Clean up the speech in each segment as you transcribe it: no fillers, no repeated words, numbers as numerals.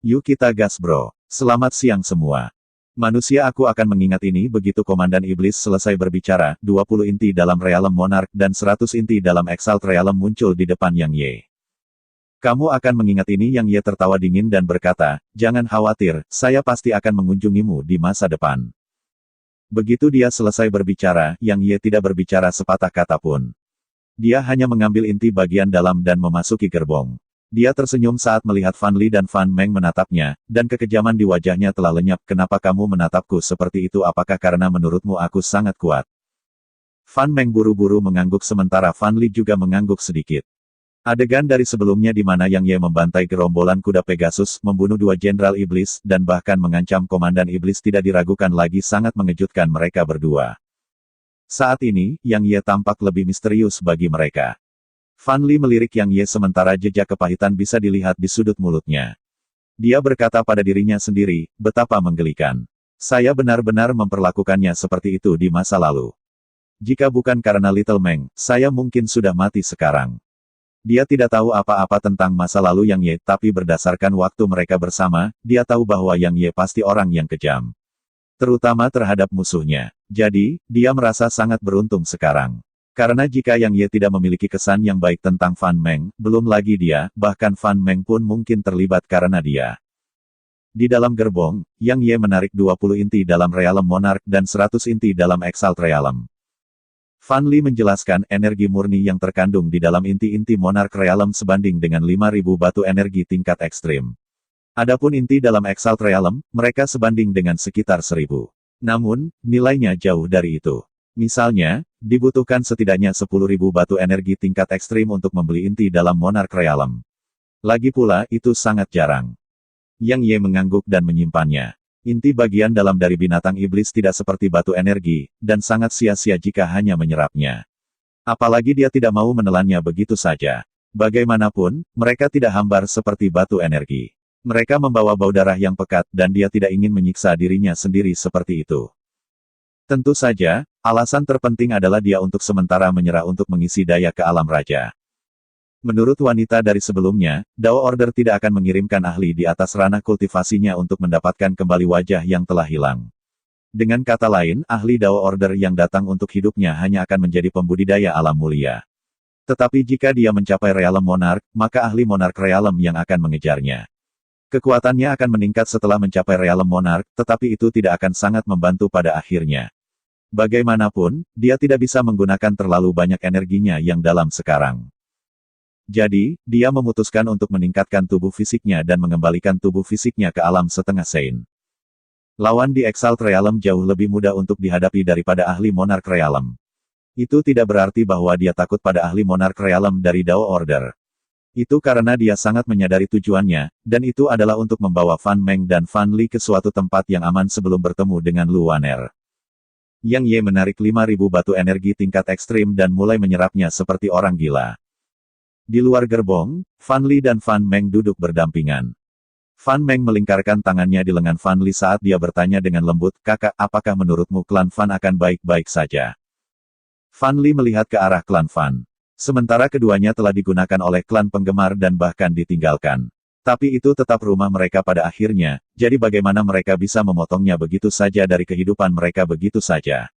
Yuk kita gas bro. Selamat siang semua. Manusia aku akan mengingat ini begitu Komandan Iblis selesai berbicara, 20 inti dalam Realm Monarch dan 100 inti dalam Exalt Realm muncul di depan Yang Ye. Kamu akan mengingat ini. Yang Ye tertawa dingin dan berkata, jangan khawatir, saya pasti akan mengunjungimu di masa depan. Begitu dia selesai berbicara, Yang Ye tidak berbicara sepatah kata pun. Dia hanya mengambil inti bagian dalam dan memasuki gerbong. Dia tersenyum saat melihat Fan Li dan Fan Meng menatapnya, dan kekejaman di wajahnya telah lenyap. Kenapa kamu menatapku seperti itu? Apakah karena menurutmu aku sangat kuat? Fan Meng buru-buru mengangguk sementara Fan Li juga mengangguk sedikit. Adegan dari sebelumnya di mana Yang Ye membantai gerombolan kuda Pegasus, membunuh 2 Jenderal Iblis, dan bahkan mengancam Komandan Iblis tidak diragukan lagi sangat mengejutkan mereka berdua. Saat ini, Yang Ye tampak lebih misterius bagi mereka. Fan Li melirik Yang Ye sementara jejak kepahitan bisa dilihat di sudut mulutnya. Dia berkata pada dirinya sendiri, betapa menggelikan. Saya benar-benar memperlakukannya seperti itu di masa lalu. Jika bukan karena Little Meng, saya mungkin sudah mati sekarang. Dia tidak tahu apa-apa tentang masa lalu Yang Ye, tapi berdasarkan waktu mereka bersama, dia tahu bahwa Yang Ye pasti orang yang kejam. Terutama terhadap musuhnya. Jadi, dia merasa sangat beruntung sekarang. Karena jika Yang Ye tidak memiliki kesan yang baik tentang Fan Meng, belum lagi dia, bahkan Fan Meng pun mungkin terlibat karena dia. Di dalam gerbong, Yang Ye menarik 20 inti dalam Realm Monarch dan 100 inti dalam Exalt Realm. Fan Li menjelaskan energi murni yang terkandung di dalam inti-inti Monarch Realm sebanding dengan 5.000 batu energi tingkat ekstrim. Adapun inti dalam Exalt Realm, mereka sebanding dengan sekitar 1.000. Namun, nilainya jauh dari itu. Misalnya, dibutuhkan setidaknya 10.000 batu energi tingkat ekstrim untuk membeli inti dalam Monarch Realm. Lagi pula, itu sangat jarang. Yang Ye mengangguk dan menyimpannya. Inti bagian dalam dari binatang iblis tidak seperti batu energi, dan sangat sia-sia jika hanya menyerapnya. Apalagi dia tidak mau menelannya begitu saja. Bagaimanapun, mereka tidak hambar seperti batu energi. Mereka membawa bau darah yang pekat dan dia tidak ingin menyiksa dirinya sendiri seperti itu. Tentu saja, alasan terpenting adalah dia untuk sementara menyerah untuk mengisi daya ke alam raja. Menurut wanita dari sebelumnya, Dao Order tidak akan mengirimkan ahli di atas ranah kultivasinya untuk mendapatkan kembali wajah yang telah hilang. Dengan kata lain, ahli Dao Order yang datang untuk hidupnya hanya akan menjadi pembudidaya alam mulia. Tetapi jika dia mencapai Realm Monarch, maka ahli Monarch Realm yang akan mengejarnya. Kekuatannya akan meningkat setelah mencapai Realm Monarch, tetapi itu tidak akan sangat membantu pada akhirnya. Bagaimanapun, dia tidak bisa menggunakan terlalu banyak energinya yang dalam sekarang. Jadi, dia memutuskan untuk meningkatkan tubuh fisiknya dan mengembalikan tubuh fisiknya ke alam setengah Saint. Lawan di Exalt Realm jauh lebih mudah untuk dihadapi daripada ahli Monarch Realm. Itu tidak berarti bahwa dia takut pada ahli Monarch Realm dari Dao Order. Itu karena dia sangat menyadari tujuannya, dan itu adalah untuk membawa Fan Meng dan Fan Li ke suatu tempat yang aman sebelum bertemu dengan Lu Waner. Yang Ye menarik 5.000 batu energi tingkat ekstrim dan mulai menyerapnya seperti orang gila. Di luar gerbong, Fan Li dan Fan Meng duduk berdampingan. Fan Meng melingkarkan tangannya di lengan Fan Li saat dia bertanya dengan lembut, kakak, apakah menurutmu klan Fan akan baik-baik saja? Fan Li melihat ke arah klan Fan. Sementara keduanya telah digunakan oleh klan penggemar dan bahkan ditinggalkan. Tapi itu tetap rumah mereka pada akhirnya, jadi bagaimana mereka bisa memotongnya begitu saja dari kehidupan mereka begitu saja.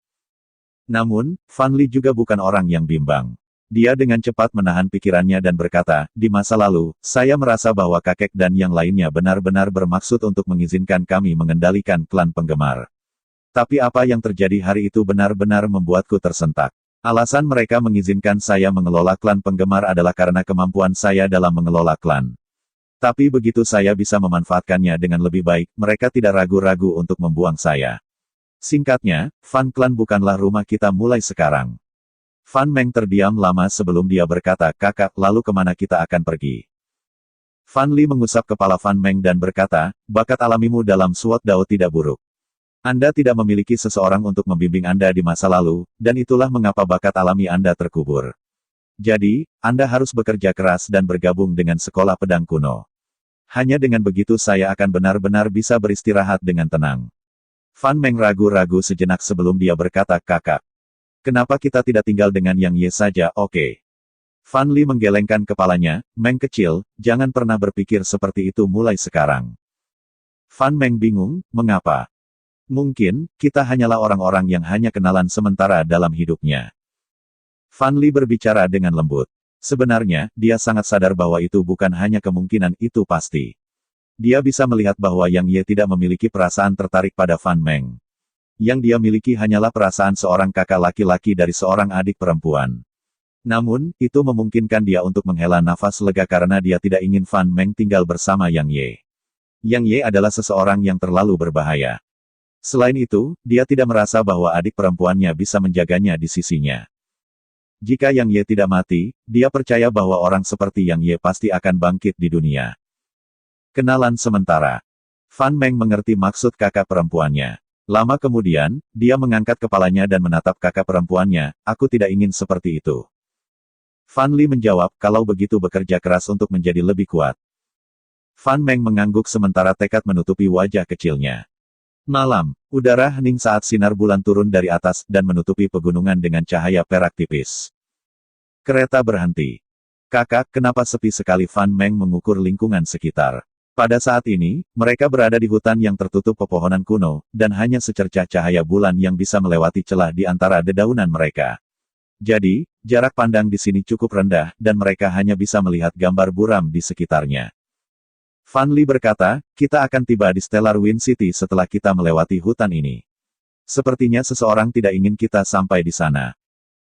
Namun, Fan Li juga bukan orang yang bimbang. Dia dengan cepat menahan pikirannya dan berkata, di masa lalu, saya merasa bahwa kakek dan yang lainnya benar-benar bermaksud untuk mengizinkan kami mengendalikan klan penggemar. Tapi apa yang terjadi hari itu benar-benar membuatku tersentak. Alasan mereka mengizinkan saya mengelola klan penggemar adalah karena kemampuan saya dalam mengelola klan. Tapi begitu saya bisa memanfaatkannya dengan lebih baik, mereka tidak ragu-ragu untuk membuang saya. Singkatnya, Fan Clan bukanlah rumah kita mulai sekarang. Fan Meng terdiam lama sebelum dia berkata, kakak, lalu kemana kita akan pergi? Fan Li mengusap kepala Fan Meng dan berkata, bakat alamimu dalam SWOT Dao tidak buruk. Anda tidak memiliki seseorang untuk membimbing Anda di masa lalu, dan itulah mengapa bakat alami Anda terkubur. Jadi, Anda harus bekerja keras dan bergabung dengan sekolah pedang kuno. Hanya dengan begitu saya akan benar-benar bisa beristirahat dengan tenang. Fan Meng ragu-ragu sejenak sebelum dia berkata, kakak. Kenapa kita tidak tinggal dengan Yang Ye saja, oke? Fan Li menggelengkan kepalanya, Meng kecil, jangan pernah berpikir seperti itu mulai sekarang. Fan Meng bingung, mengapa? Mungkin, kita hanyalah orang-orang yang hanya kenalan sementara dalam hidupnya. Fan Li berbicara dengan lembut. Sebenarnya, dia sangat sadar bahwa itu bukan hanya kemungkinan, itu pasti. Dia bisa melihat bahwa Yang Ye tidak memiliki perasaan tertarik pada Fan Meng. Yang dia miliki hanyalah perasaan seorang kakak laki-laki dari seorang adik perempuan. Namun, itu memungkinkan dia untuk menghela nafas lega karena dia tidak ingin Fan Meng tinggal bersama Yang Ye. Yang Ye adalah seseorang yang terlalu berbahaya. Selain itu, dia tidak merasa bahwa adik perempuannya bisa menjaganya di sisinya. Jika Yang Ye tidak mati, dia percaya bahwa orang seperti Yang Ye pasti akan bangkit di dunia. Kenalan sementara. Fan Meng mengerti maksud kakak perempuannya. Lama kemudian, dia mengangkat kepalanya dan menatap kakak perempuannya, aku tidak ingin seperti itu. Fan Li menjawab, kalau begitu bekerja keras untuk menjadi lebih kuat. Fan Meng mengangguk sementara tekad menutupi wajah kecilnya. Malam, udara hening saat sinar bulan turun dari atas dan menutupi pegunungan dengan cahaya perak tipis. Kereta berhenti. Kakak, kenapa sepi sekali? Fan Meng mengukur lingkungan sekitar. Pada saat ini, mereka berada di hutan yang tertutup pepohonan kuno, dan hanya secercah cahaya bulan yang bisa melewati celah di antara dedaunan mereka. Jadi, jarak pandang di sini cukup rendah, dan mereka hanya bisa melihat gambar buram di sekitarnya. Fan Li berkata, kita akan tiba di Stellar Wind City setelah kita melewati hutan ini. Sepertinya seseorang tidak ingin kita sampai di sana.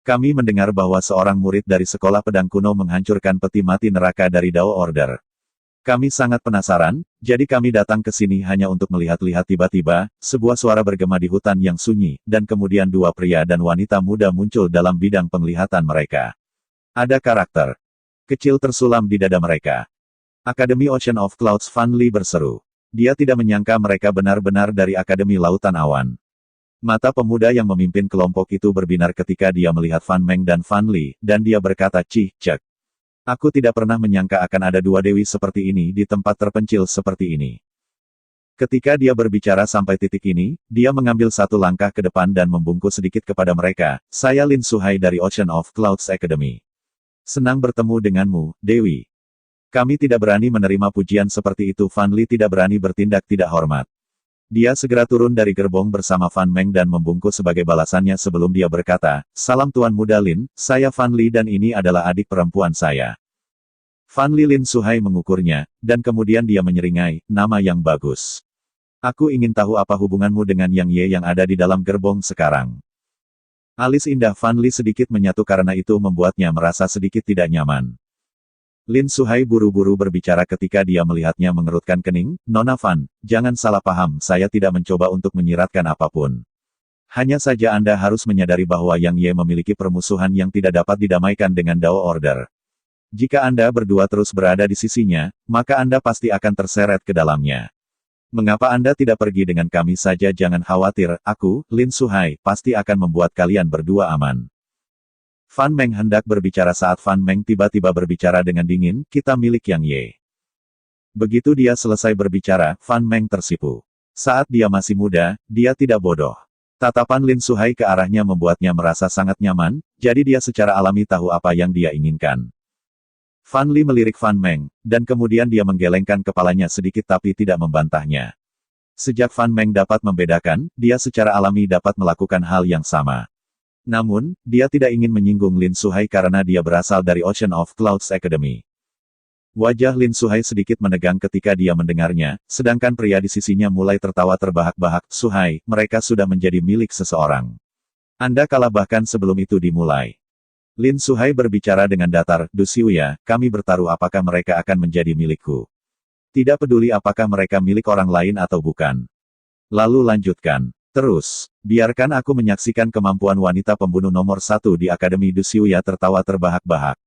Kami mendengar bahwa seorang murid dari sekolah pedang kuno menghancurkan peti mati neraka dari Dao Order. Kami sangat penasaran, jadi kami datang ke sini hanya untuk melihat-lihat. Tiba-tiba, sebuah suara bergema di hutan yang sunyi, dan kemudian dua pria dan wanita muda muncul dalam bidang penglihatan mereka. Ada karakter kecil tersulam di dada mereka. Akademi Ocean of Clouds, Fan Li berseru. Dia tidak menyangka mereka benar-benar dari Akademi Lautan Awan. Mata pemuda yang memimpin kelompok itu berbinar ketika dia melihat Fan Meng dan Fan Li, dan dia berkata, Cih, Cek. Aku tidak pernah menyangka akan ada dua dewi seperti ini di tempat terpencil seperti ini. Ketika dia berbicara sampai titik ini, dia mengambil satu langkah ke depan dan membungkuk sedikit kepada mereka, saya Lin Suhai dari Ocean of Clouds Academy. Senang bertemu denganmu, Dewi. Kami tidak berani menerima pujian seperti itu. Fan Li tidak berani bertindak tidak hormat. Dia segera turun dari gerbong bersama Fan Meng dan membungkuk sebagai balasannya sebelum dia berkata, salam Tuan Muda Lin, saya Fan Li dan ini adalah adik perempuan saya. Fan Li Lin Suhai mengukurnya, dan kemudian dia menyeringai, nama yang bagus. Aku ingin tahu apa hubunganmu dengan Yang Ye yang ada di dalam gerbong sekarang. Alis indah Fan Li sedikit menyatu karena itu membuatnya merasa sedikit tidak nyaman. Lin Suhai buru-buru berbicara ketika dia melihatnya mengerutkan kening, Nona Fan, jangan salah paham, saya tidak mencoba untuk menyiratkan apapun. Hanya saja Anda harus menyadari bahwa Yang Ye memiliki permusuhan yang tidak dapat didamaikan dengan Dao Order. Jika Anda berdua terus berada di sisinya, maka Anda pasti akan terseret ke dalamnya. Mengapa Anda tidak pergi dengan kami saja? Jangan khawatir, aku, Lin Suhai, pasti akan membuat kalian berdua aman. Fan Meng hendak berbicara saat Fan Meng tiba-tiba berbicara dengan dingin, kita milik Yang Ye. Begitu dia selesai berbicara, Fan Meng tersipu. Saat dia masih muda, dia tidak bodoh. Tatapan Lin Suhai ke arahnya membuatnya merasa sangat nyaman, jadi dia secara alami tahu apa yang dia inginkan. Fan Li melirik Fan Meng, dan kemudian dia menggelengkan kepalanya sedikit tapi tidak membantahnya. Sejak Fan Meng dapat membedakan, dia secara alami dapat melakukan hal yang sama. Namun, dia tidak ingin menyinggung Lin Suhai karena dia berasal dari Ocean of Clouds Academy. Wajah Lin Suhai sedikit menegang ketika dia mendengarnya, sedangkan pria di sisinya mulai tertawa terbahak-bahak. Suhai, mereka sudah menjadi milik seseorang. Anda kalah bahkan sebelum itu dimulai. Lin Suhai berbicara dengan datar, Du Xiuya, kami bertaruh apakah mereka akan menjadi milikku. Tidak peduli apakah mereka milik orang lain atau bukan. Lalu lanjutkan. Terus, biarkan aku menyaksikan kemampuan wanita pembunuh nomor 1 di Akademi Du Xiuya. Tertawa terbahak-bahak.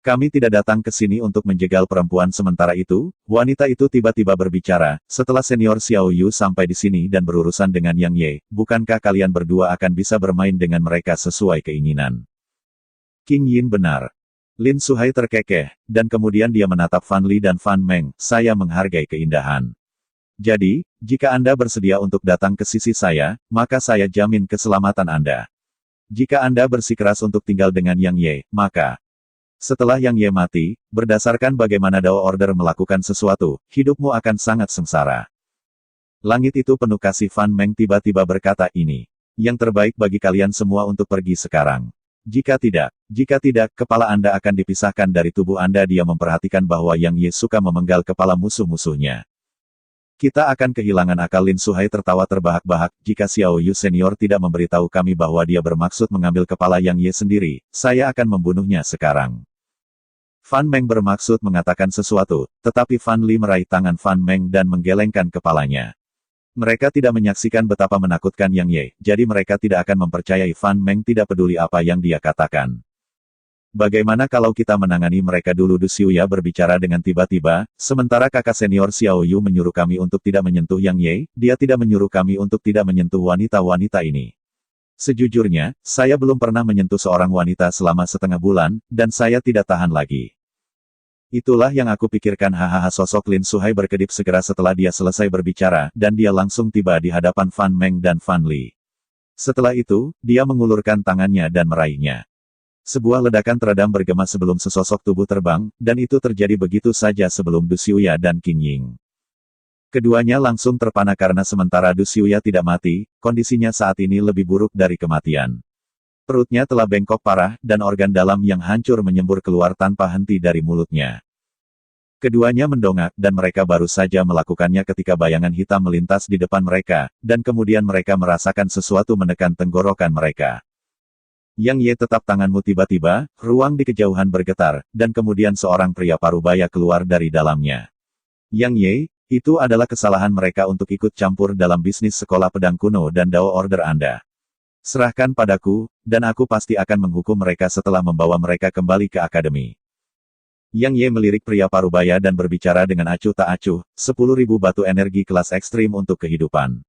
Kami tidak datang ke sini untuk menjegal perempuan. Sementara itu, wanita itu tiba-tiba berbicara, setelah senior Xiao Yu sampai di sini dan berurusan dengan Yang Ye, bukankah kalian berdua akan bisa bermain dengan mereka sesuai keinginan? King Yin benar. Lin Suhai terkekeh, dan kemudian dia menatap Fan Li dan Fan Meng, saya menghargai keindahan. Jadi, jika Anda bersedia untuk datang ke sisi saya, maka saya jamin keselamatan Anda. Jika Anda bersikeras untuk tinggal dengan Yang Ye, maka setelah Yang Ye mati, berdasarkan bagaimana Dao Order melakukan sesuatu, hidupmu akan sangat sengsara. Langit itu penuh kasih. Fan Meng tiba-tiba berkata ini. Yang terbaik bagi kalian semua untuk pergi sekarang. Jika tidak, kepala Anda akan dipisahkan dari tubuh Anda. Dia memperhatikan bahwa Yang Ye suka memenggal kepala musuh-musuhnya. Kita akan kehilangan akal. Lin Suhai tertawa terbahak-bahak. Jika Xiao Yu senior tidak memberitahu kami bahwa dia bermaksud mengambil kepala Yang Ye sendiri, saya akan membunuhnya sekarang. Fan Meng bermaksud mengatakan sesuatu, tetapi Fan Li meraih tangan Fan Meng dan menggelengkan kepalanya. Mereka tidak menyaksikan betapa menakutkan Yang Ye, jadi mereka tidak akan mempercayai. Fan Meng tidak peduli apa yang dia katakan. Bagaimana kalau kita menangani mereka dulu? Du Xiuya berbicara dengan tiba-tiba, sementara kakak senior Xiao Yu menyuruh kami untuk tidak menyentuh Yang Ye, dia tidak menyuruh kami untuk tidak menyentuh wanita-wanita ini. Sejujurnya, saya belum pernah menyentuh seorang wanita selama setengah bulan, dan saya tidak tahan lagi. Itulah yang aku pikirkan. Hahaha. Sosok Lin Suhai berkedip segera setelah dia selesai berbicara, dan dia langsung tiba di hadapan Fan Meng dan Fan Li. Setelah itu, dia mengulurkan tangannya dan meraihnya. Sebuah ledakan teredam bergema sebelum sesosok tubuh terbang, dan itu terjadi begitu saja sebelum Du Xiuya dan Qing Ying. Keduanya langsung terpana karena sementara Du Xiuya tidak mati, kondisinya saat ini lebih buruk dari kematian. Perutnya telah bengkok parah, dan organ dalam yang hancur menyembur keluar tanpa henti dari mulutnya. Keduanya mendongak, dan mereka baru saja melakukannya ketika bayangan hitam melintas di depan mereka, dan kemudian mereka merasakan sesuatu menekan tenggorokan mereka. Yang Ye, tetap tanganmu. Tiba-tiba, ruang di kejauhan bergetar, dan kemudian seorang pria parubaya keluar dari dalamnya. Yang Ye, itu adalah kesalahan mereka untuk ikut campur dalam bisnis sekolah pedang kuno dan Dao Order Anda. Serahkan padaku, dan aku pasti akan menghukum mereka setelah membawa mereka kembali ke akademi. Yang Ye melirik pria parubaya dan berbicara dengan acuh tak acuh, 10.000 batu energi kelas ekstrim untuk kehidupan.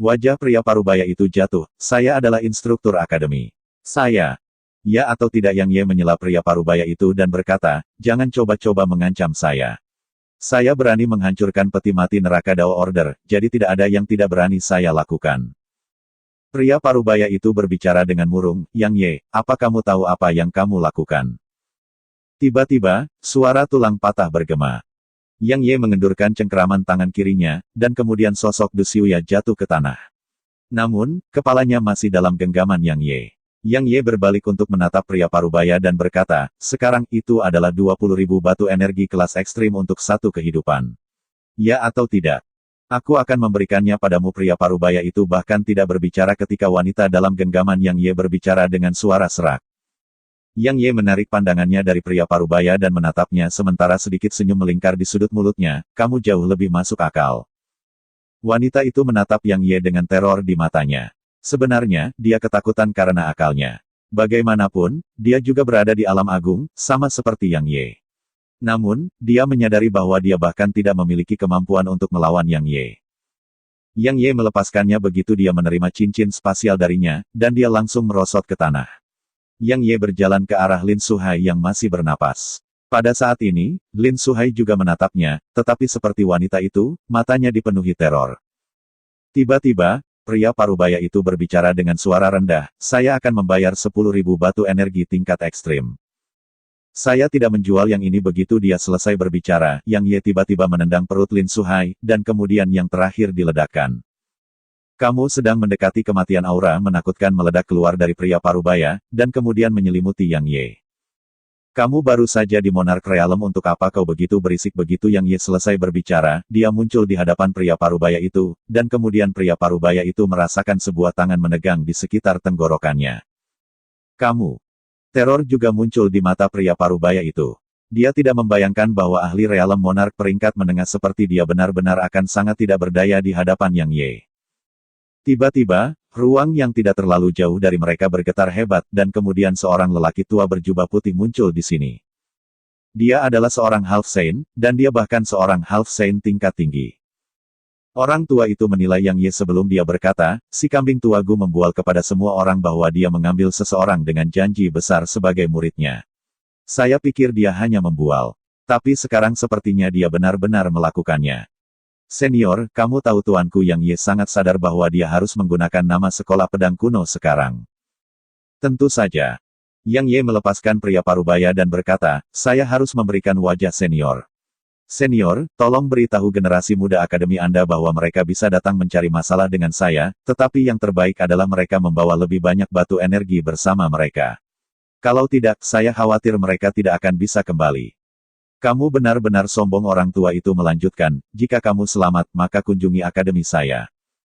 Wajah pria parubaya itu jatuh. Saya adalah instruktur akademi. Saya. Ya atau tidak? Yang Ye menyela pria parubaya itu dan berkata, jangan coba-coba mengancam saya. Saya berani menghancurkan peti mati neraka Dao Order, jadi tidak ada yang tidak berani saya lakukan. Pria parubaya itu berbicara dengan murung, Yang Ye, apa kamu tahu apa yang kamu lakukan? Tiba-tiba, suara tulang patah bergema. Yang Ye mengendurkan cengkeraman tangan kirinya, dan kemudian sosok Du Xiuya jatuh ke tanah. Namun, kepalanya masih dalam genggaman Yang Ye. Yang Ye berbalik untuk menatap pria parubaya dan berkata, sekarang itu adalah 20.000 batu energi kelas ekstrim untuk satu kehidupan. Ya atau tidak? Aku akan memberikannya padamu. Pria parubaya itu bahkan tidak berbicara ketika wanita dalam genggaman Yang Ye berbicara dengan suara serak. Yang Ye menarik pandangannya dari pria parubaya dan menatapnya sementara sedikit senyum melingkar di sudut mulutnya, kamu jauh lebih masuk akal. Wanita itu menatap Yang Ye dengan teror di matanya. Sebenarnya, dia ketakutan karena akalnya. Bagaimanapun, dia juga berada di alam agung, sama seperti Yang Ye. Namun, dia menyadari bahwa dia bahkan tidak memiliki kemampuan untuk melawan Yang Ye. Yang Ye melepaskannya begitu dia menerima cincin spasial darinya, dan dia langsung merosot ke tanah. Yang Ye berjalan ke arah Lin Suhai yang masih bernapas. Pada saat ini, Lin Suhai juga menatapnya, tetapi seperti wanita itu, matanya dipenuhi teror. Tiba-tiba, pria parubaya itu berbicara dengan suara rendah, saya akan membayar 10.000 batu energi tingkat ekstrim. Saya tidak menjual yang ini. Begitu dia selesai berbicara, Yang Ye tiba-tiba menendang perut Lin Suhai, dan kemudian yang terakhir diledakkan. Kamu sedang mendekati kematian. Aura menakutkan meledak keluar dari pria parubaya, dan kemudian menyelimuti Yang Ye. Kamu baru saja di Monarch Realm, untuk apa kau begitu berisik? Begitu Yang Ye selesai berbicara, dia muncul di hadapan pria parubaya itu, dan kemudian pria parubaya itu merasakan sebuah tangan menegang di sekitar tenggorokannya. Kamu. Teror juga muncul di mata pria parubaya itu. Dia tidak membayangkan bahwa ahli Realm Monarch peringkat menengah seperti dia benar-benar akan sangat tidak berdaya di hadapan Yang Ye. Tiba-tiba, ruang yang tidak terlalu jauh dari mereka bergetar hebat, dan kemudian seorang lelaki tua berjubah putih muncul di sini. Dia adalah seorang Half Saint, dan dia bahkan seorang Half Saint tingkat tinggi. Orang tua itu menilai Yang Ye sebelum dia berkata, si kambing tuagu membual kepada semua orang bahwa dia mengambil seseorang dengan janji besar sebagai muridnya. Saya pikir dia hanya membual. Tapi sekarang sepertinya dia benar-benar melakukannya. Senior, kamu tahu tuanku. Yang Ye sangat sadar bahwa dia harus menggunakan nama sekolah pedang kuno sekarang. Tentu saja. Yang Ye melepaskan pria parubaya dan berkata, saya harus memberikan wajah senior. Senior, tolong beritahu generasi muda Akademi Anda bahwa mereka bisa datang mencari masalah dengan saya, tetapi yang terbaik adalah mereka membawa lebih banyak batu energi bersama mereka. Kalau tidak, saya khawatir mereka tidak akan bisa kembali. Kamu benar-benar sombong, orang tua itu melanjutkan, jika kamu selamat maka kunjungi akademi saya.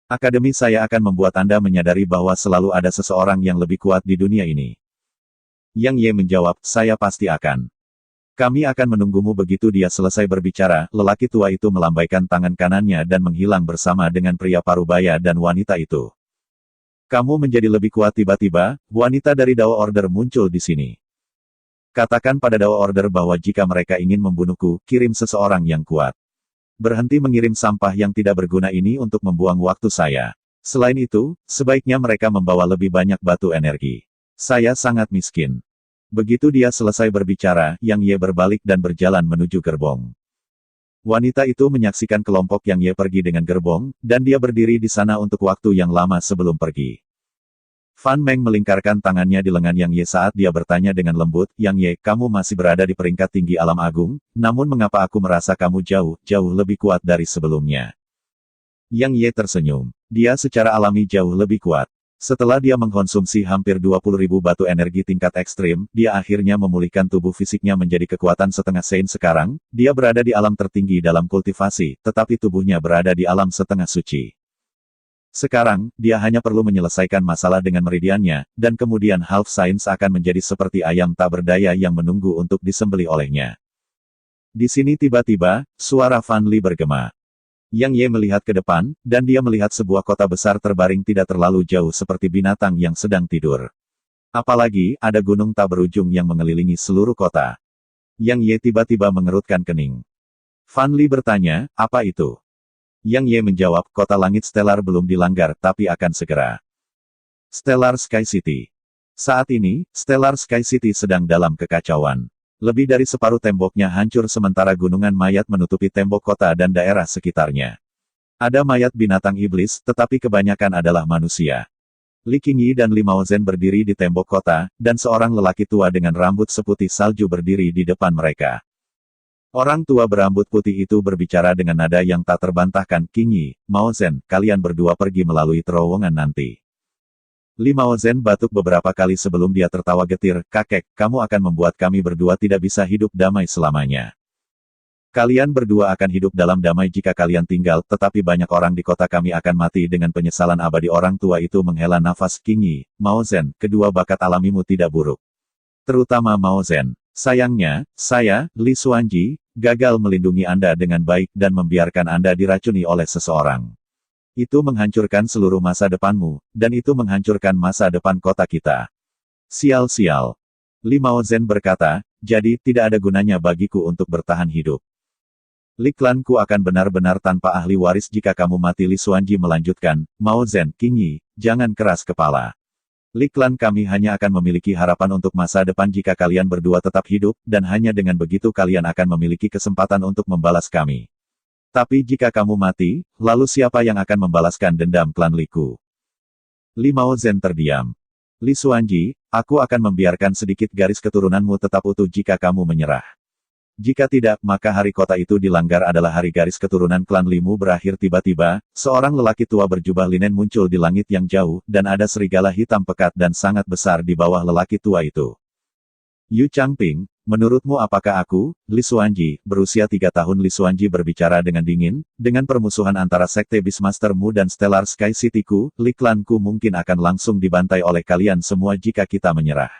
Akademi saya akan membuat Anda menyadari bahwa selalu ada seseorang yang lebih kuat di dunia ini. Yang Ye menjawab, saya pasti akan. Kami akan menunggumu. Begitu dia selesai berbicara, lelaki tua itu melambaikan tangan kanannya dan menghilang bersama dengan pria parubaya dan wanita itu. Kamu menjadi lebih kuat. Tiba-tiba, wanita dari Dao Order muncul di sini. Katakan pada Dao Order bahwa jika mereka ingin membunuhku, kirim seseorang yang kuat. Berhenti mengirim sampah yang tidak berguna ini untuk membuang waktu saya. Selain itu, sebaiknya mereka membawa lebih banyak batu energi. Saya sangat miskin. Begitu dia selesai berbicara, Yang Ye berbalik dan berjalan menuju gerbong. Wanita itu menyaksikan kelompok Yang Ye pergi dengan gerbong, dan dia berdiri di sana untuk waktu yang lama sebelum pergi. Fan Meng melingkarkan tangannya di lengan Yang Ye saat dia bertanya dengan lembut, Yang Ye, kamu masih berada di peringkat tinggi alam agung, namun mengapa aku merasa kamu jauh lebih kuat dari sebelumnya? Yang Ye tersenyum. Dia secara alami jauh lebih kuat. Setelah dia mengkonsumsi hampir 20.000 batu energi tingkat ekstrim, dia akhirnya memulihkan tubuh fisiknya menjadi kekuatan setengah Sein. Sekarang, dia berada di alam tertinggi dalam kultivasi, tetapi tubuhnya berada di alam setengah suci. Sekarang, dia hanya perlu menyelesaikan masalah dengan meridiannya, dan kemudian Half Science akan menjadi seperti ayam tak berdaya yang menunggu untuk disembelih olehnya. Di sini tiba-tiba, suara Fan Li bergema. Yang Ye melihat ke depan, dan dia melihat sebuah kota besar terbaring tidak terlalu jauh seperti binatang yang sedang tidur. Apalagi, ada gunung tak berujung yang mengelilingi seluruh kota. Yang Ye tiba-tiba mengerutkan kening. Fan Li bertanya, apa itu? Yang Ye menjawab, kota langit Stellar belum dilanggar tapi akan segera. Stellar Sky City. Saat ini, Stellar Sky City sedang dalam kekacauan. Lebih dari separuh temboknya hancur sementara gunungan mayat menutupi tembok kota dan daerah sekitarnya. Ada mayat binatang iblis, tetapi kebanyakan adalah manusia. Li Qingyi dan Li Maozhen berdiri di tembok kota, dan seorang lelaki tua dengan rambut seputih salju berdiri di depan mereka. Orang tua berambut putih itu berbicara dengan nada yang tak terbantahkan, Qingyi, Maozhen, kalian berdua pergi melalui terowongan nanti. Li Maozhen batuk beberapa kali sebelum dia tertawa getir, kakek, kamu akan membuat kami berdua tidak bisa hidup damai selamanya. Kalian berdua akan hidup dalam damai jika kalian tinggal, tetapi banyak orang di kota kami akan mati dengan penyesalan abadi. Orang tua itu menghela nafas. Qingyi, Maozhen, kedua bakat alamimu tidak buruk. Terutama Maozhen. Sayangnya, saya, Li Xuanji, gagal melindungi Anda dengan baik dan membiarkan Anda diracuni oleh seseorang. Itu menghancurkan seluruh masa depanmu, dan itu menghancurkan masa depan kota kita. Sial-sial. Li Maozhen berkata, jadi tidak ada gunanya bagiku untuk bertahan hidup. Li klanku akan benar-benar tanpa ahli waris jika kamu mati. Li Xuanji melanjutkan, Maozhen, Qingyi, jangan keras kepala. Li klan kami hanya akan memiliki harapan untuk masa depan jika kalian berdua tetap hidup, dan hanya dengan begitu kalian akan memiliki kesempatan untuk membalas kami. Tapi jika kamu mati, lalu siapa yang akan membalaskan dendam klan Liku? Li Maozhen terdiam. Li Xuanji, aku akan membiarkan sedikit garis keturunanmu tetap utuh jika kamu menyerah. Jika tidak, maka hari kota itu dilanggar adalah hari garis keturunan klan Limu berakhir. Tiba-tiba, seorang lelaki tua berjubah linen muncul di langit yang jauh, dan ada serigala hitam pekat dan sangat besar di bawah lelaki tua itu. Yu Changping, menurutmu apakah aku, Li Xuanji, berusia 3 tahun? Li Xuanji berbicara dengan dingin, dengan permusuhan antara Sekte Beastmaster-mu dan Stellar Sky City-ku, Li klanku mungkin akan langsung dibantai oleh kalian semua jika kita menyerah.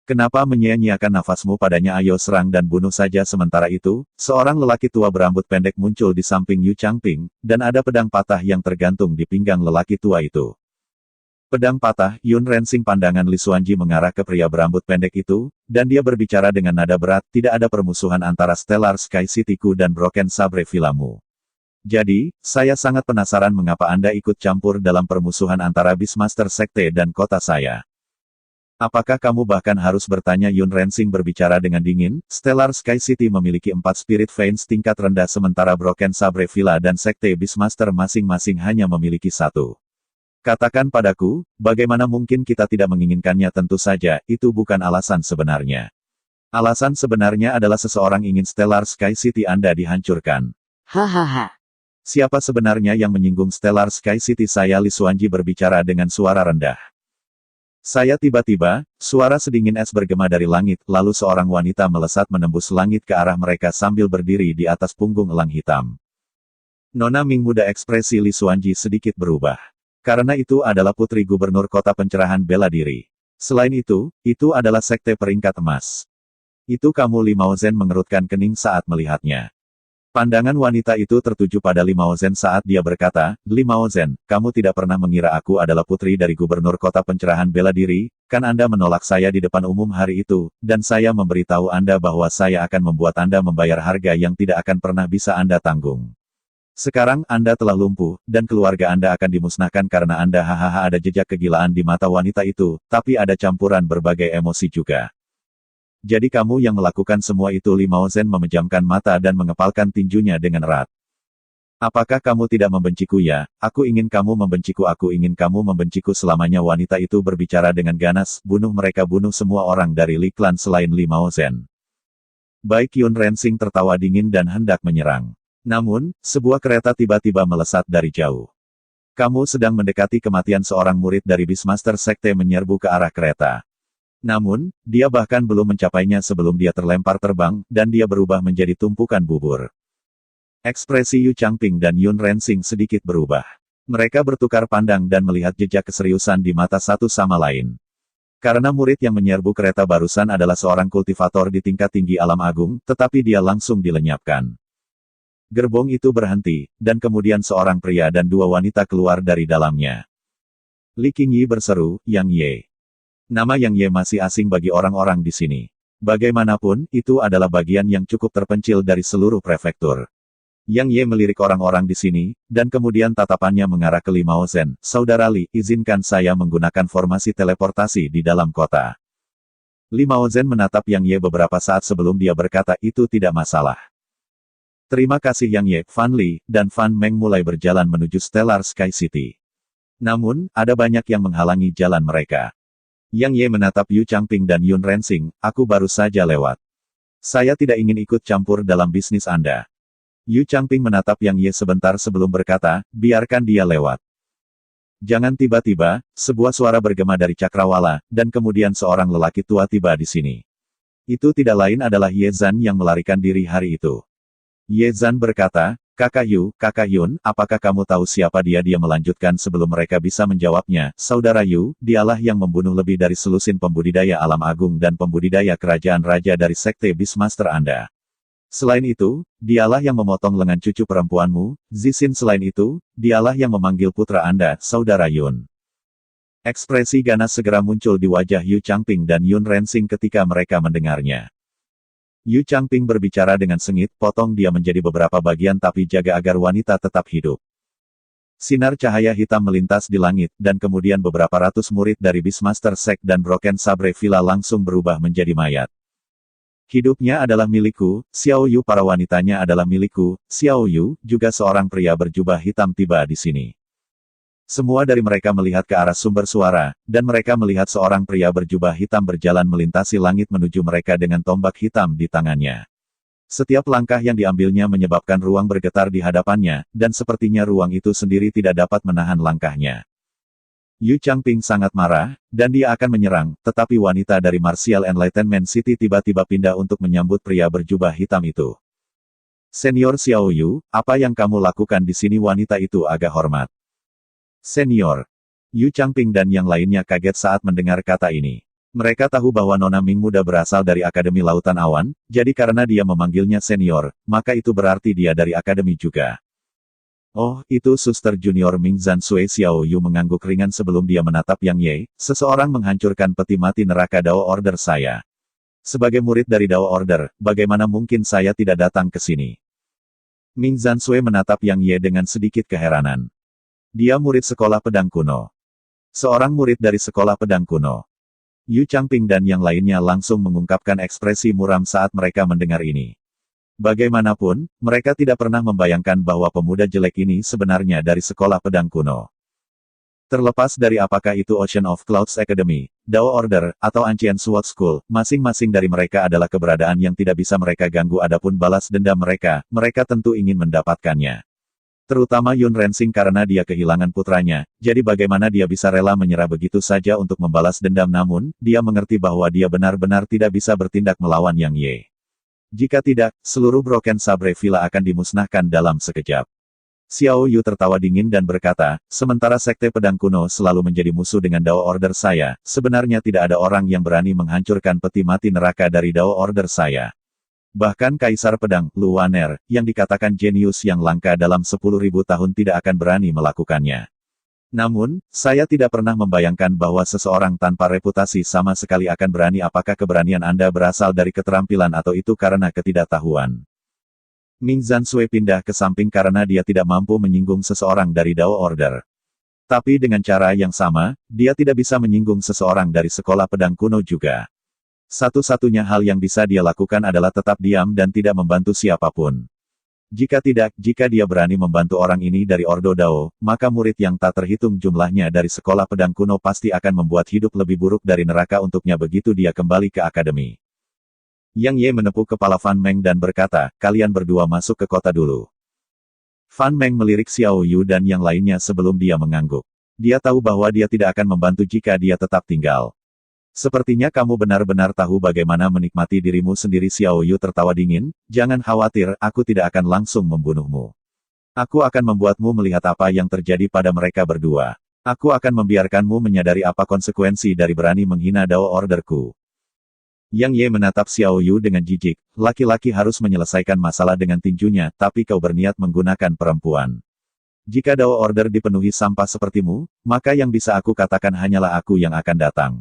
Kenapa menyia-nyiakan nafasmu padanya? Ayo serang dan bunuh saja. Sementara itu, seorang lelaki tua berambut pendek muncul di samping Yu Changping, dan ada pedang patah yang tergantung di pinggang lelaki tua itu. Pedang patah. Yun Rensing. Pandangan Li Xuanji mengarah ke pria berambut pendek itu, dan dia berbicara dengan nada berat, tidak ada permusuhan antara Stellar Sky City-ku dan Broken Sabre Villamu. Jadi, saya sangat penasaran mengapa Anda ikut campur dalam permusuhan antara Beastmaster Sekte dan kota saya. Apakah kamu bahkan harus bertanya? Yun Rensing berbicara dengan dingin, Stellar Sky City memiliki 4 Spirit Veins tingkat rendah sementara Broken Sabre Villa dan Sekte Beastmaster masing-masing hanya memiliki 1. Katakan padaku, bagaimana mungkin kita tidak menginginkannya? Tentu saja, itu bukan alasan sebenarnya. Alasan sebenarnya adalah seseorang ingin Stellar Sky City Anda dihancurkan. Hahaha. Siapa sebenarnya yang menyinggung Stellar Sky City? Saya Li Xuanji berbicara dengan suara rendah. Saya tiba-tiba, suara sedingin es bergema dari langit, lalu seorang wanita melesat menembus langit ke arah mereka sambil berdiri di atas punggung elang hitam. Nona Ming muda. Ekspresi Li Xuanji sedikit berubah. Karena itu adalah putri gubernur kota pencerahan bela diri. Selain itu adalah sekte peringkat emas. Itu kamu? Li Maozhen mengerutkan kening saat melihatnya. Pandangan wanita itu tertuju pada Li Maozhen saat dia berkata, Li Maozhen, kamu tidak pernah mengira aku adalah putri dari gubernur kota pencerahan bela diri, kan Anda menolak saya di depan umum hari itu, dan saya memberitahu Anda bahwa saya akan membuat Anda membayar harga yang tidak akan pernah bisa Anda tanggung. Sekarang Anda telah lumpuh, dan keluarga Anda akan dimusnahkan karena Anda. Hahaha. Ada jejak kegilaan di mata wanita itu, tapi ada campuran berbagai emosi juga. Jadi kamu yang melakukan semua itu? Li Maozhen memejamkan mata dan mengepalkan tinjunya dengan erat. Apakah kamu tidak membenciku ya? Aku ingin kamu membenciku. Aku ingin kamu membenciku selamanya. Wanita itu berbicara dengan ganas. Bunuh mereka. Bunuh semua orang dari Li Clan selain Li Maozhen. Baik. Yun Rensing tertawa dingin dan hendak menyerang. Namun, sebuah kereta tiba-tiba melesat dari jauh. Kamu sedang mendekati kematian. Seorang murid dari Beastmaster Sekte menyerbu ke arah kereta. Namun, dia bahkan belum mencapainya sebelum dia terlempar terbang, dan dia berubah menjadi tumpukan bubur. Ekspresi Yu Changping dan Yun Rensing sedikit berubah. Mereka bertukar pandang dan melihat jejak keseriusan di mata satu sama lain. Karena murid yang menyerbu kereta barusan adalah seorang kultivator di tingkat tinggi alam agung, tetapi dia langsung dilenyapkan. Gerbong itu berhenti, dan kemudian seorang pria dan dua wanita keluar dari dalamnya. Li Qingyi berseru, Yang Ye. Nama Yang Ye masih asing bagi orang-orang di sini. Bagaimanapun, itu adalah bagian yang cukup terpencil dari seluruh prefektur. Yang Ye melirik orang-orang di sini, dan kemudian tatapannya mengarah ke Li Maozhen. Saudara Li, izinkan saya menggunakan formasi teleportasi di dalam kota. Li Maozhen menatap Yang Ye beberapa saat sebelum dia berkata, itu tidak masalah. Terima kasih Yang Ye. Fan Li dan Fan Meng mulai berjalan menuju Stellar Sky City. Namun, ada banyak yang menghalangi jalan mereka. Yang Ye menatap Yu Changping dan Yun Rensing, aku baru saja lewat. Saya tidak ingin ikut campur dalam bisnis Anda. Yu Changping menatap Yang Ye sebentar sebelum berkata, biarkan dia lewat. Jangan. Tiba-tiba, sebuah suara bergema dari cakrawala, dan kemudian seorang lelaki tua tiba di sini. Itu tidak lain adalah Ye Zhan yang melarikan diri hari itu. Ye Zhan berkata, Kakak Yun, apakah kamu tahu siapa dia? Dia melanjutkan sebelum mereka bisa menjawabnya, Saudara Yu, dialah yang membunuh lebih dari selusin pembudidaya alam agung dan pembudidaya kerajaan raja dari Sekte Beastmaster Anda. Selain itu, dialah yang memotong lengan cucu perempuanmu, Zixin. Selain itu, dialah yang memanggil putra Anda, Saudara Yun. Ekspresi ganas segera muncul di wajah Yu Changping dan Yun Rensing ketika mereka mendengarnya. Yu Changping berbicara dengan sengit, potong dia menjadi beberapa bagian tapi jaga agar wanita tetap hidup. Sinar cahaya hitam melintas di langit, dan kemudian beberapa ratus murid dari Beastmaster Sect dan Broken Sabre Villa langsung berubah menjadi mayat. Hidupnya adalah milikku, Xiao Yu. Para wanitanya adalah milikku, Xiao Yu. Juga seorang pria berjubah hitam tiba di sini. Semua dari mereka melihat ke arah sumber suara, dan mereka melihat seorang pria berjubah hitam berjalan melintasi langit menuju mereka dengan tombak hitam di tangannya. Setiap langkah yang diambilnya menyebabkan ruang bergetar di hadapannya, dan sepertinya ruang itu sendiri tidak dapat menahan langkahnya. Yu Changping sangat marah, dan dia akan menyerang, tetapi wanita dari Martial Enlightenment City tiba-tiba pindah untuk menyambut pria berjubah hitam itu. Senior Xiao Yu, apa yang kamu lakukan di sini? Wanita itu agak hormat. Senior. Yu Changping dan yang lainnya kaget saat mendengar kata ini. Mereka tahu bahwa Nona Ming muda berasal dari Akademi Lautan Awan, jadi karena dia memanggilnya senior, maka itu berarti dia dari akademi juga. Oh, itu Suster Junior Ming Zhan Sui. Xiao Yu mengangguk ringan sebelum dia menatap Yang Ye, seseorang menghancurkan peti mati neraka Dao Order saya. Sebagai murid dari Dao Order, bagaimana mungkin saya tidak datang ke sini? Ming Zhan Sui menatap Yang Ye dengan sedikit keheranan. Dia murid sekolah pedang kuno. Seorang murid dari sekolah pedang kuno. Yu Changping dan yang lainnya langsung mengungkapkan ekspresi muram saat mereka mendengar ini. Bagaimanapun, mereka tidak pernah membayangkan bahwa pemuda jelek ini sebenarnya dari sekolah pedang kuno. Terlepas dari apakah itu Ocean of Clouds Academy, Dao Order, atau Ancient Sword School, masing-masing dari mereka adalah keberadaan yang tidak bisa mereka ganggu. Adapun balas dendam mereka, mereka tentu ingin mendapatkannya. Terutama Yun Rensing karena dia kehilangan putranya, jadi bagaimana dia bisa rela menyerah begitu saja untuk membalas dendam, namun, dia mengerti bahwa dia benar-benar tidak bisa bertindak melawan Yang Ye. Jika tidak, seluruh Broken Sabre Villa akan dimusnahkan dalam sekejap. Xiao Yu tertawa dingin dan berkata, sementara Sekte Pedang Kuno selalu menjadi musuh dengan Dao Order saya, sebenarnya tidak ada orang yang berani menghancurkan peti mati neraka dari Dao Order saya. Bahkan Kaisar Pedang, Lu Waner, yang dikatakan jenius yang langka dalam 10.000 tahun tidak akan berani melakukannya. Namun, saya tidak pernah membayangkan bahwa seseorang tanpa reputasi sama sekali akan berani. Apakah keberanian Anda berasal dari keterampilan atau itu karena ketidaktahuan? Ming Zansui pindah ke samping karena dia tidak mampu menyinggung seseorang dari Dao Order. Tapi dengan cara yang sama, dia tidak bisa menyinggung seseorang dari sekolah pedang kuno juga. Satu-satunya hal yang bisa dia lakukan adalah tetap diam dan tidak membantu siapapun. Jika dia berani membantu orang ini dari Ordo Dao, maka murid yang tak terhitung jumlahnya dari sekolah pedang kuno pasti akan membuat hidup lebih buruk dari neraka untuknya begitu dia kembali ke akademi. Yang Ye menepuk kepala Fan Meng dan berkata, kalian berdua masuk ke kota dulu. Fan Meng melirik Xiao Yu dan yang lainnya sebelum dia mengangguk. Dia tahu bahwa dia tidak akan membantu jika dia tetap tinggal. Sepertinya kamu benar-benar tahu bagaimana menikmati dirimu sendiri. Xiao Yu tertawa dingin, jangan khawatir, aku tidak akan langsung membunuhmu. Aku akan membuatmu melihat apa yang terjadi pada mereka berdua. Aku akan membiarkanmu menyadari apa konsekuensi dari berani menghina Dao Orderku. Yang Ye menatap Xiao Yu dengan jijik, laki-laki harus menyelesaikan masalah dengan tinjunya, tapi kau berniat menggunakan perempuan. Jika Dao Order dipenuhi sampah sepertimu, maka yang bisa aku katakan hanyalah aku yang akan datang.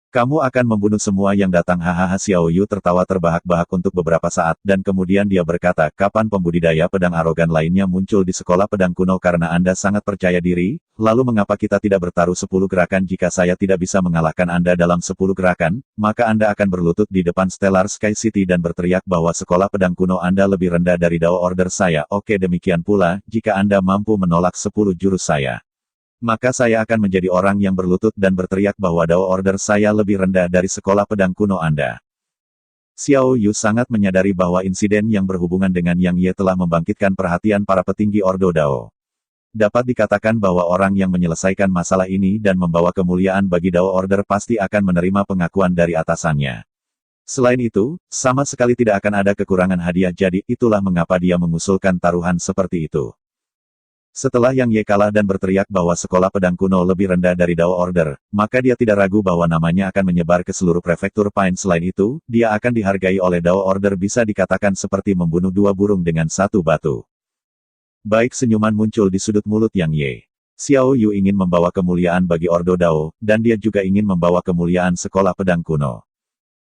Kamu akan membunuh semua yang datang. Hahaha. Xiao Yu tertawa terbahak-bahak untuk beberapa saat, dan kemudian dia berkata, kapan pembudidaya pedang arogan lainnya muncul di sekolah pedang kuno? Karena Anda sangat percaya diri, lalu mengapa kita tidak bertaruh 10 gerakan? Jika saya tidak bisa mengalahkan Anda dalam 10 gerakan, maka Anda akan berlutut di depan Stellar Sky City dan berteriak bahwa sekolah pedang kuno Anda lebih rendah dari Dao Order saya. Oke, demikian pula, jika Anda mampu menolak 10 jurus saya, maka saya akan menjadi orang yang berlutut dan berteriak bahwa Dao Order saya lebih rendah dari sekolah pedang kuno Anda. Xiao Yu sangat menyadari bahwa insiden yang berhubungan dengan Yang Ye telah membangkitkan perhatian para petinggi Ordo Dao. Dapat dikatakan bahwa orang yang menyelesaikan masalah ini dan membawa kemuliaan bagi Dao Order pasti akan menerima pengakuan dari atasannya. Selain itu, sama sekali tidak akan ada kekurangan hadiah, jadi itulah mengapa dia mengusulkan taruhan seperti itu. Setelah Yang Ye kalah dan berteriak bahwa sekolah pedang kuno lebih rendah dari Dao Order, maka dia tidak ragu bahwa namanya akan menyebar ke seluruh prefektur Pine. Selain itu, dia akan dihargai oleh Dao Order, bisa dikatakan seperti membunuh 2 burung dengan 1 batu. Baik, senyuman muncul di sudut mulut Yang Ye. Xiao Yu ingin membawa kemuliaan bagi Ordo Dao, dan dia juga ingin membawa kemuliaan sekolah pedang kuno.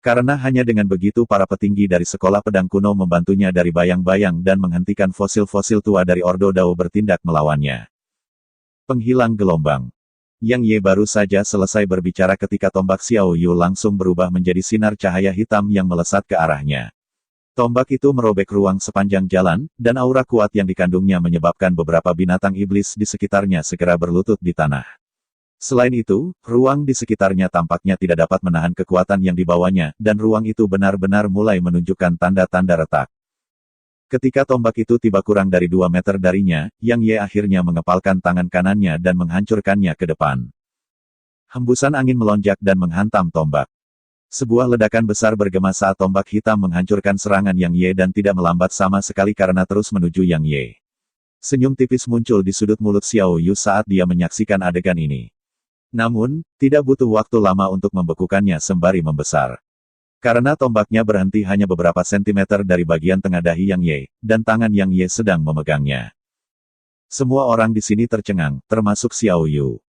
Karena hanya dengan begitu para petinggi dari sekolah pedang kuno membantunya dari bayang-bayang dan menghentikan fosil-fosil tua dari Ordo Dao bertindak melawannya. Penghilang gelombang. Yang Ye baru saja selesai berbicara ketika tombak Xiao Yu langsung berubah menjadi sinar cahaya hitam yang melesat ke arahnya. Tombak itu merobek ruang sepanjang jalan, dan aura kuat yang dikandungnya menyebabkan beberapa binatang iblis di sekitarnya segera berlutut di tanah. Selain itu, ruang di sekitarnya tampaknya tidak dapat menahan kekuatan yang dibawanya, dan ruang itu benar-benar mulai menunjukkan tanda-tanda retak. Ketika tombak itu tiba kurang dari 2 meter darinya, Yang Ye akhirnya mengepalkan tangan kanannya dan menghancurkannya ke depan. Hembusan angin melonjak dan menghantam tombak. Sebuah ledakan besar bergema saat tombak hitam menghancurkan serangan Yang Ye dan tidak melambat sama sekali karena terus menuju Yang Ye. Senyum tipis muncul di sudut mulut Xiao Yu saat dia menyaksikan adegan ini. Namun, tidak butuh waktu lama untuk membekukannya sembari membesar. Karena tombaknya berhenti hanya beberapa sentimeter dari bagian tengah dahi Yang Ye, dan tangan Yang Ye sedang memegangnya. Semua orang di sini tercengang, termasuk Xiao Yu.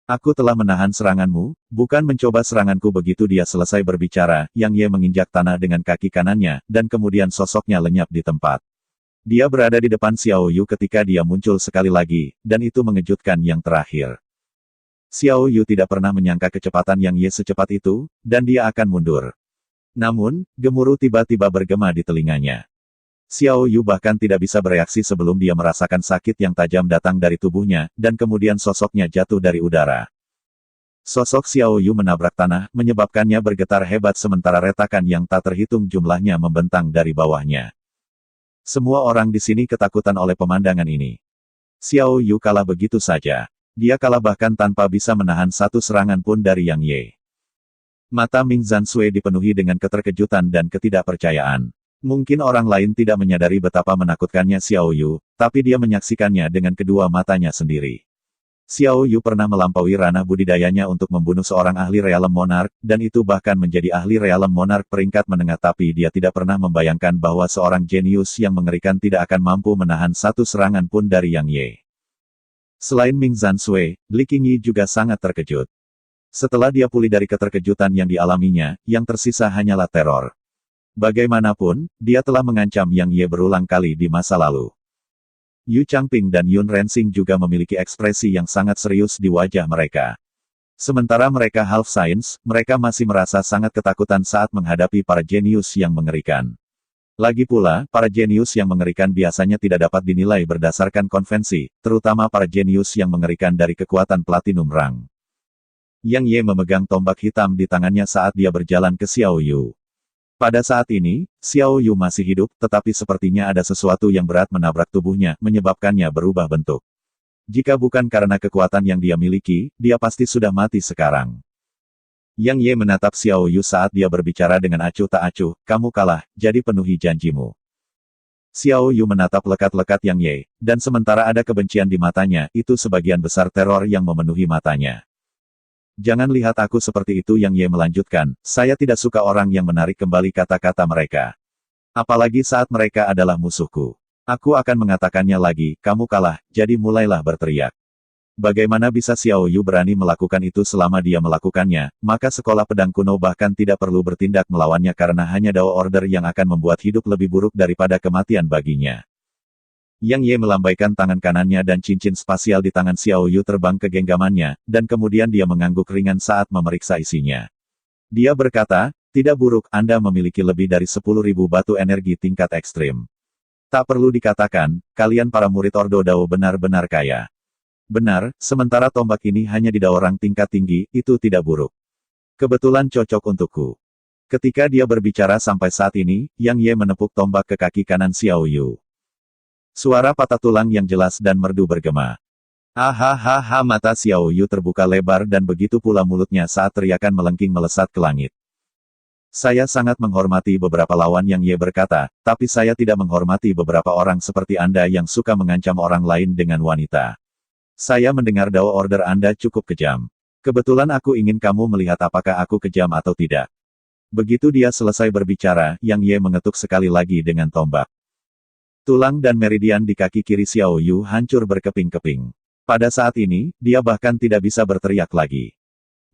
Aku telah menahan seranganmu, bukan mencoba seranganku. Begitu dia selesai berbicara, Yang Ye menginjak tanah dengan kaki kanannya, dan kemudian sosoknya lenyap di tempat. Dia berada di depan Xiao Yu ketika dia muncul sekali lagi, dan itu mengejutkan yang terakhir. Xiao Yu tidak pernah menyangka kecepatan Yang Ye secepat itu, dan dia akan mundur. Namun, gemuruh tiba-tiba bergema di telinganya. Xiao Yu bahkan tidak bisa bereaksi sebelum dia merasakan sakit yang tajam datang dari tubuhnya, dan kemudian sosoknya jatuh dari udara. Sosok Xiao Yu menabrak tanah, menyebabkannya bergetar hebat sementara retakan yang tak terhitung jumlahnya membentang dari bawahnya. Semua orang di sini ketakutan oleh pemandangan ini. Xiao Yu kalah begitu saja. Dia kalah bahkan tanpa bisa menahan satu serangan pun dari Yang Ye. Mata Ming Zansui dipenuhi dengan keterkejutan dan ketidakpercayaan. Mungkin orang lain tidak menyadari betapa menakutkannya Xiao Yu, tapi dia menyaksikannya dengan kedua matanya sendiri. Xiao Yu pernah melampaui ranah budidayanya untuk membunuh seorang ahli Realem Monarch, dan itu bahkan menjadi ahli Realem Monarch peringkat menengah, tapi dia tidak pernah membayangkan bahwa seorang jenius yang mengerikan tidak akan mampu menahan satu serangan pun dari Yang Ye. Selain Ming Zansui, Li Qingyi juga sangat terkejut. Setelah dia pulih dari keterkejutan yang dialaminya, yang tersisa hanyalah teror. Bagaimanapun, dia telah mengancam Yang Ye berulang kali di masa lalu. Yu Changping dan Yun Rensing juga memiliki ekspresi yang sangat serius di wajah mereka. Sementara mereka half science, mereka masih merasa sangat ketakutan saat menghadapi para jenius yang mengerikan. Lagi pula, para jenius yang mengerikan biasanya tidak dapat dinilai berdasarkan konvensi, terutama para jenius yang mengerikan dari kekuatan platinum rang. Yang Ye memegang tombak hitam di tangannya saat dia berjalan ke Xiao Yu. Pada saat ini, Xiao Yu masih hidup, tetapi sepertinya ada sesuatu yang berat menabrak tubuhnya, menyebabkannya berubah bentuk. Jika bukan karena kekuatan yang dia miliki, dia pasti sudah mati sekarang. Yang Ye menatap Xiao Yu saat dia berbicara dengan acuh tak acuh, kamu kalah, jadi penuhi janjimu. Xiao Yu menatap lekat-lekat Yang Ye, dan sementara ada kebencian di matanya, itu sebagian besar teror yang memenuhi matanya. Jangan lihat aku seperti itu, Yang Ye melanjutkan, saya tidak suka orang yang menarik kembali kata-kata mereka. Apalagi saat mereka adalah musuhku. Aku akan mengatakannya lagi, kamu kalah, jadi mulailah berteriak. Bagaimana bisa Xiao Yu berani melakukan itu selama dia melakukannya, maka sekolah pedang kuno bahkan tidak perlu bertindak melawannya karena hanya Dao Order yang akan membuat hidup lebih buruk daripada kematian baginya. Yang Ye melambaikan tangan kanannya dan cincin spasial di tangan Xiao Yu terbang ke genggamannya, dan kemudian dia mengangguk ringan saat memeriksa isinya. Dia berkata, tidak buruk, Anda memiliki lebih dari 10.000 batu energi tingkat ekstrim. Tak perlu dikatakan, kalian para murid Ordo Dao benar-benar kaya. Benar, sementara tombak ini hanya di Dao rang tingkat tinggi, itu tidak buruk. Kebetulan cocok untukku. Ketika dia berbicara sampai saat ini, Yang Ye menepuk tombak ke kaki kanan Xiao Yu. Suara patah tulang yang jelas dan merdu bergema. Hahaha, mata Xiao Yu terbuka lebar dan begitu pula mulutnya saat teriakan melengking melesat ke langit. Saya sangat menghormati beberapa lawan, Yang Ye berkata, tapi saya tidak menghormati beberapa orang seperti Anda yang suka mengancam orang lain dengan wanita. Saya mendengar Dao Order Anda cukup kejam. Kebetulan aku ingin kamu melihat apakah aku kejam atau tidak. Begitu dia selesai berbicara, Yang Ye mengetuk sekali lagi dengan tombak. Tulang dan meridian di kaki kiri Xiao Yu hancur berkeping-keping. Pada saat ini, dia bahkan tidak bisa berteriak lagi.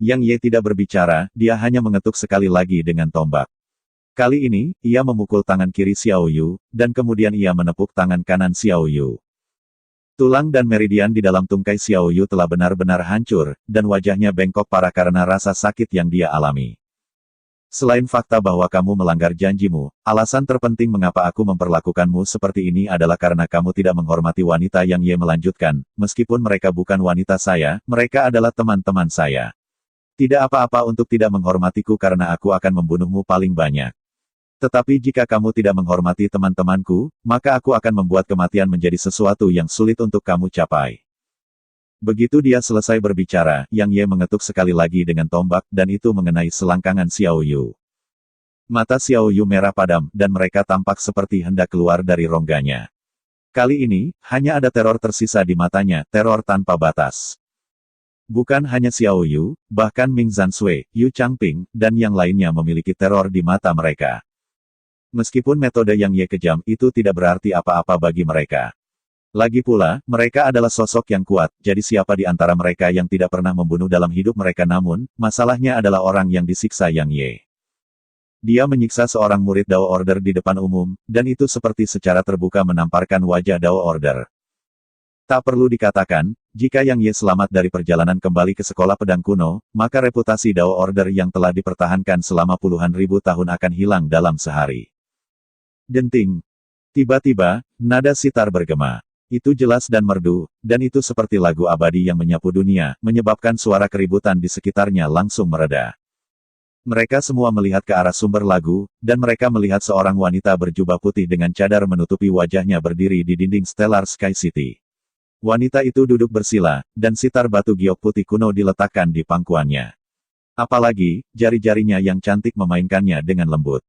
Yang Ye tidak berbicara, dia hanya mengetuk sekali lagi dengan tombak. Kali ini, ia memukul tangan kiri Xiao Yu, dan kemudian ia menepuk tangan kanan Xiao Yu. Tulang dan meridian di dalam tungkai Xiao Yu telah benar-benar hancur, dan wajahnya bengkok parah karena rasa sakit yang dia alami. Selain fakta bahwa kamu melanggar janjimu, alasan terpenting mengapa aku memperlakukanmu seperti ini adalah karena kamu tidak menghormati wanita. Yang Ye melanjutkan, meskipun mereka bukan wanita saya, mereka adalah teman-teman saya. Tidak apa-apa untuk tidak menghormatiku karena aku akan membunuhmu paling banyak. Tetapi jika kamu tidak menghormati teman-temanku, maka aku akan membuat kematian menjadi sesuatu yang sulit untuk kamu capai. Begitu dia selesai berbicara, Yang Ye mengetuk sekali lagi dengan tombak, dan itu mengenai selangkangan Xiao Yu. Mata Xiao Yu merah padam, dan mereka tampak seperti hendak keluar dari rongganya. Kali ini, hanya ada teror tersisa di matanya, teror tanpa batas. Bukan hanya Xiao Yu, bahkan Ming Zansui, Yu Changping, dan yang lainnya memiliki teror di mata mereka. Meskipun metode Yang Ye kejam, itu tidak berarti apa-apa bagi mereka. Lagi pula, mereka adalah sosok yang kuat, jadi siapa di antara mereka yang tidak pernah membunuh dalam hidup mereka, namun, masalahnya adalah orang yang disiksa Yang Ye. Dia menyiksa seorang murid Dao Order di depan umum, dan itu seperti secara terbuka menamparkan wajah Dao Order. Tak perlu dikatakan, jika Yang Ye selamat dari perjalanan kembali ke sekolah pedang kuno, maka reputasi Dao Order yang telah dipertahankan selama puluhan ribu tahun akan hilang dalam sehari. Denting. Tiba-tiba, nada sitar bergema. Itu jelas dan merdu, dan itu seperti lagu abadi yang menyapu dunia, menyebabkan suara keributan di sekitarnya langsung mereda. Mereka semua melihat ke arah sumber lagu, dan mereka melihat seorang wanita berjubah putih dengan cadar menutupi wajahnya berdiri di dinding Stellar Sky City. Wanita itu duduk bersila, dan sitar batu giok putih kuno diletakkan di pangkuannya. Apalagi, jari-jarinya yang cantik memainkannya dengan lembut.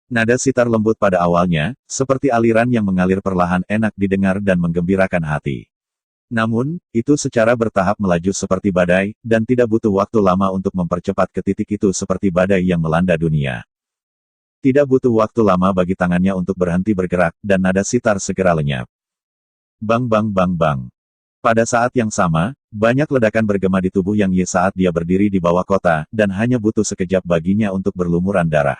Nada sitar lembut pada awalnya, seperti aliran yang mengalir perlahan enak didengar dan menggembirakan hati. Namun, itu secara bertahap melaju seperti badai, dan tidak butuh waktu lama untuk mempercepat ke titik itu seperti badai yang melanda dunia. Tidak butuh waktu lama bagi tangannya untuk berhenti bergerak, dan nada sitar segera lenyap. Bang bang bang bang. Pada saat yang sama, banyak ledakan bergema di tubuh Yang Ye saat dia berdiri di bawah kota, dan hanya butuh sekejap baginya untuk berlumuran darah.